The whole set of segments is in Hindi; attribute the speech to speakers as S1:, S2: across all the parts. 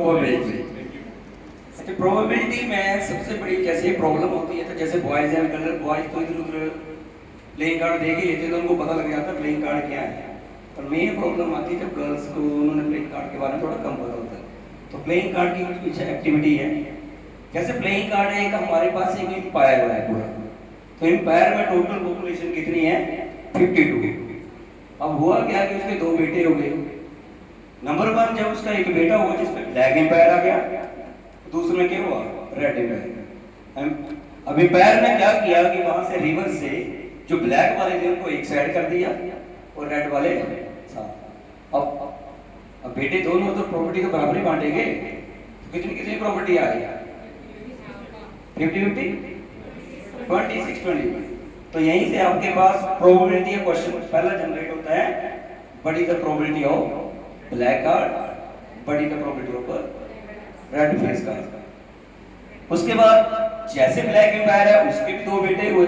S1: प्रोबेबिलिटी। अच्छा, प्रोबेबिलिटी में सबसे बड़ी जैसे प्रॉब्लम होती है, तो जैसे बॉयज एंड गर्ल, बॉयज तो इधर उधर प्लेइंग कार्ड देख ही लेते तो उनको पता लग जाता है प्लेइंग कार्ड क्या है। पर मेन प्रॉब्लम आती है जब गर्ल्स को उन्होंने प्लेइंग कार्ड के बारे में थोड़ा कम पता होता है। तो प्लेइंग कार्ड की कुछ एक्टिविटी है, जैसे प्लेइंग कार्ड है एक हमारे पास एक एम्पायर है पूरा। तो एम्पायर में टोटल पॉपुलेशन कितनी है? 52। अब हुआ क्या कि उसके 2 बेटे हो गए। नंबर 1 जब उसका एक बेटा हुआ जिसमें ब्लैक एम्पायर आ गया, दूसरे में क्या हुआ? Red empire. अब एम्पायर ने क्या किया कि वहां से रिवर्स से जो ब्लैक वाले थे उनको एक साइड कर दिया और रेड वाले साथ। अब बेटे दोनों तो प्रॉपर्टी को बराबर ही बांटेंगे, तो कितनी कितनी प्रॉपर्टी आ गई? 50-50, 26-20। तो यहीं से आपके पास प्रोबेबिलिटी का क्वेश्चन पहला जनरेट होता है, what is the probability of black card, what is the probability of red face card. उसके बाद जैसे ब्लैक एम्पायर है उसके भी 2 बेटे हुए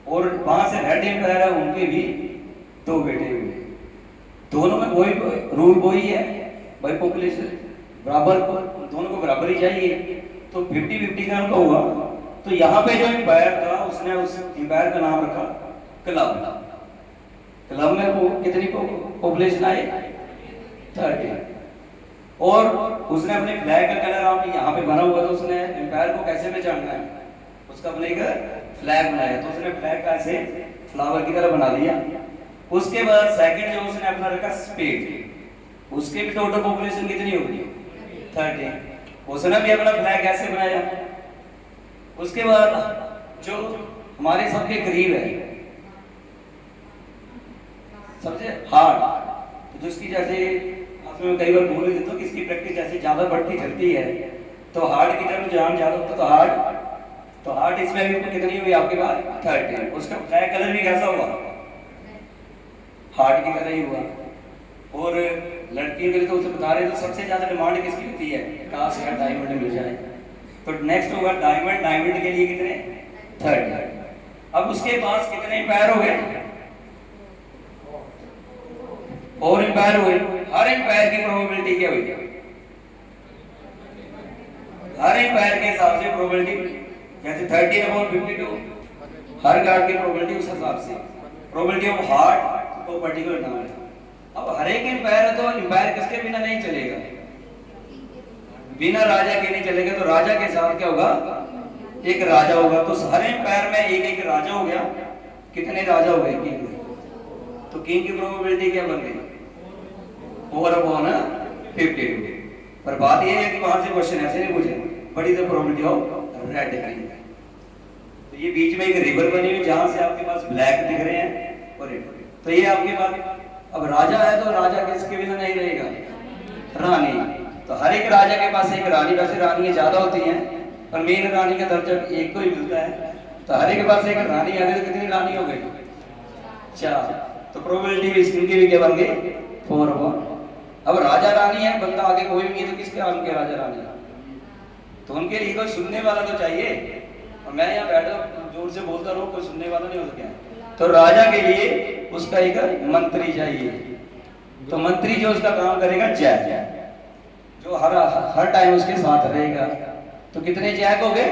S1: और वहां से रेड एम्पायर है उनके भी 2 बेटे हुए। दोनों में वही रूल वही है भाई, पॉपुलेशन बराबर, दोनों को बराबर ही चाहिए। तो 50-50 का उनका हुआ। तो यहाँ पे जो एम्पायर था उसने उस एम्पायर का नाम रखा क्लब। क्लब में वो कितनी पॉपुलेशन आई? 30। और उसने अपने फ्लैग का कलर आप यहाँ पे बना हुआ, तो उसने एम्पायर को कैसे पहचानना है? उसका अपने एक फ्लैग बनाया, तो उसने फ्लैग का ऐसे फ्लावर की तरह बना दिया। उसके बाद सेकंड जो उसने अपना रखा स्पेड, उसके भी टोटल पॉपुलेशन कितनी होगी? 30। उसने भी अपना फ्लैग ऐसे बनाया। उसके बाद जो हमारे सबके करीब है सबसे हार्ड, तो जिसकी जैसे मैं कई बार बोल देता हूँ कि इसकी प्रैक्टिस जैसे ज्यादा बढ़ती चलती है तो हार्ड की तरफ ध्यान ज्यादा होता है। तो हार्ड इसमें भी कितनी हुई आपके पास? 30। उसका फ्लैग कलर भी कैसा हुआ? हार्ड की तरह ही हुआ। और लड़कियों के लिए तो उसे बता रहे तो सबसे ज्यादा डिमांड किसकी होती है? काश यार डायमंड मिल जाए। तो नेक्स्ट होगा डायमंड। डायमंड के लिए कितने? 30। अब उसके पास कितने एम्पायर हो गए? और एम्पायर हुए। हर एम्पायर की प्रोबेबिलिटी क्या हुई? हर एम्पायर के हिसाब से प्रोबेबिलिटी, जैसे 30/52 हर कार्ड की प्रोबेबिलिटी उस हिसाब से। प्रोबेबिलिटी ऑफ हार्ट को पर्टिकुलर नाम है। अब हर एक एम्पायर है तो एम्पायर किसके बिना नहीं चलेगा? बिना राजा के नहीं चलेगा। तो राजा के साथ क्या होगा? एक राजा होगा। तो हर एम्पायर में एक एक राजा हो गया। कितने राजा हो गए? किंग। तो किंग की प्रोबेबिलिटी क्या बन गई? 4/52। पर बात यह है कि वहां से क्वेश्चन ऐसे नहीं पूछे, what is the probability of red king. तो ये बीच में एक रिवर बनी हुई जहां से आपके पास ब्लैक दिख रहे हैं और रेड। तो ये आपके पास अब राजा है, तो राजा किसके बिना नहीं रहेगा? रानी। तो हर एक राजा के पास एक रानी, वैसे रानियां ज्यादा होती हैं पर मेन रानी का दर्जा एक को ही मिलता है। तो हर एक के पास एक रानी है, तो कितनी रानी हो गई? 4। तो प्रोबेबिलिटी भी इसकी भी क्या बन गई? 4/। अब राजा रानी है, बंदा आगे कोई भी नहीं, तो किसके नाम के राजा रानी? तो उनके लिए कोई सुनने वाला तो चाहिए। और मैं यहाँ बैठा जोर से बोलता रहूं, कोई सुनने वाला नहीं हो सके। तो राजा के लिए उसका एक मंत्री चाहिए। तो मंत्री जो उसका काम करेगा जैक, जो हर टाइम उसके साथ रहेगा। तो कितने जैक हो गए?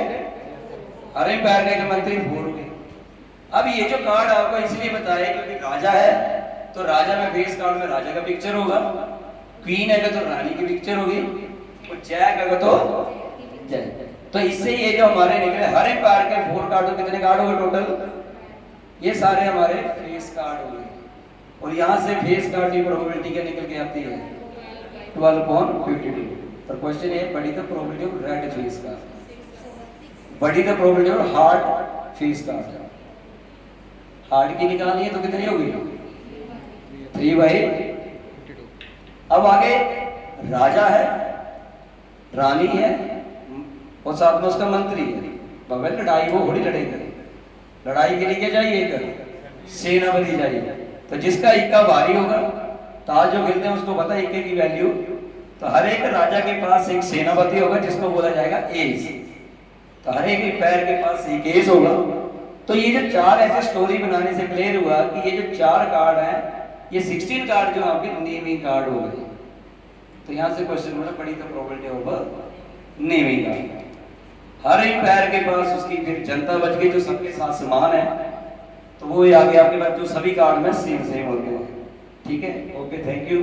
S1: हर एम्पायर का एक मंत्री 4 हो गए। अब ये जो कार्ड आपको इसलिए बताया क्योंकि राजा है, तो राजा में बेस कार्ड में राजा का पिक्चर होगा, क्वीन है तो रानी की पिक्चर होगी, और जैक है तो जैक। तो इससे ये जो हमारे निकले हर एम्पायर के 4 कार्ड, तो कितने कार्ड हो गए टोटल? ये सारे हमारे फेस कार्ड हो गए। और यहाँ से फेस कार्ड की प्रोबेबिलिटी क्या निकल के आती है? 12/52। पर क्वेश्चन ये, what is the probability of red face card, what is the probability of heart face card. Heart की निकालनी है तो कितनी होगी? 3/52। अब आगे राजा है, रानी है और साथ में उसका मंत्री है। बगल लड़ाई वो थोड़ी लड़ेंगे। लड़ाई के लिए क्या चाहिए? एक सेनापति चाहिए। तो जिसका इक्का भारी होगा, ताज जो खेलते हैं उसको पता है इक्के की वैल्यू। तो हर एक राजा के पास एक सेनापति होगा जिसको बोला जाएगा एस। तो हर एक पैर के पास एक एस होगा। तो ये जो 4 ऐसे स्टोरी बनाने से क्लियर हुआ कि ये जो 4 कार्ड हैं, ये 16 कार्ड जो आपके नेमिंग कार्ड हो गए। तो तो यहाँ से क्वेश्चन बोला बड़ी द प्रोबेबिलिटी ऑफ नेमिंग का। हर एम्पायर के पास उसकी फिर जनता बच गई जो सबके साथ समान है, तो वो ही आगे आपके पास जो सभी कार्ड में सेम सेम होते हैं। ठीक है, ओके, थैंक यू।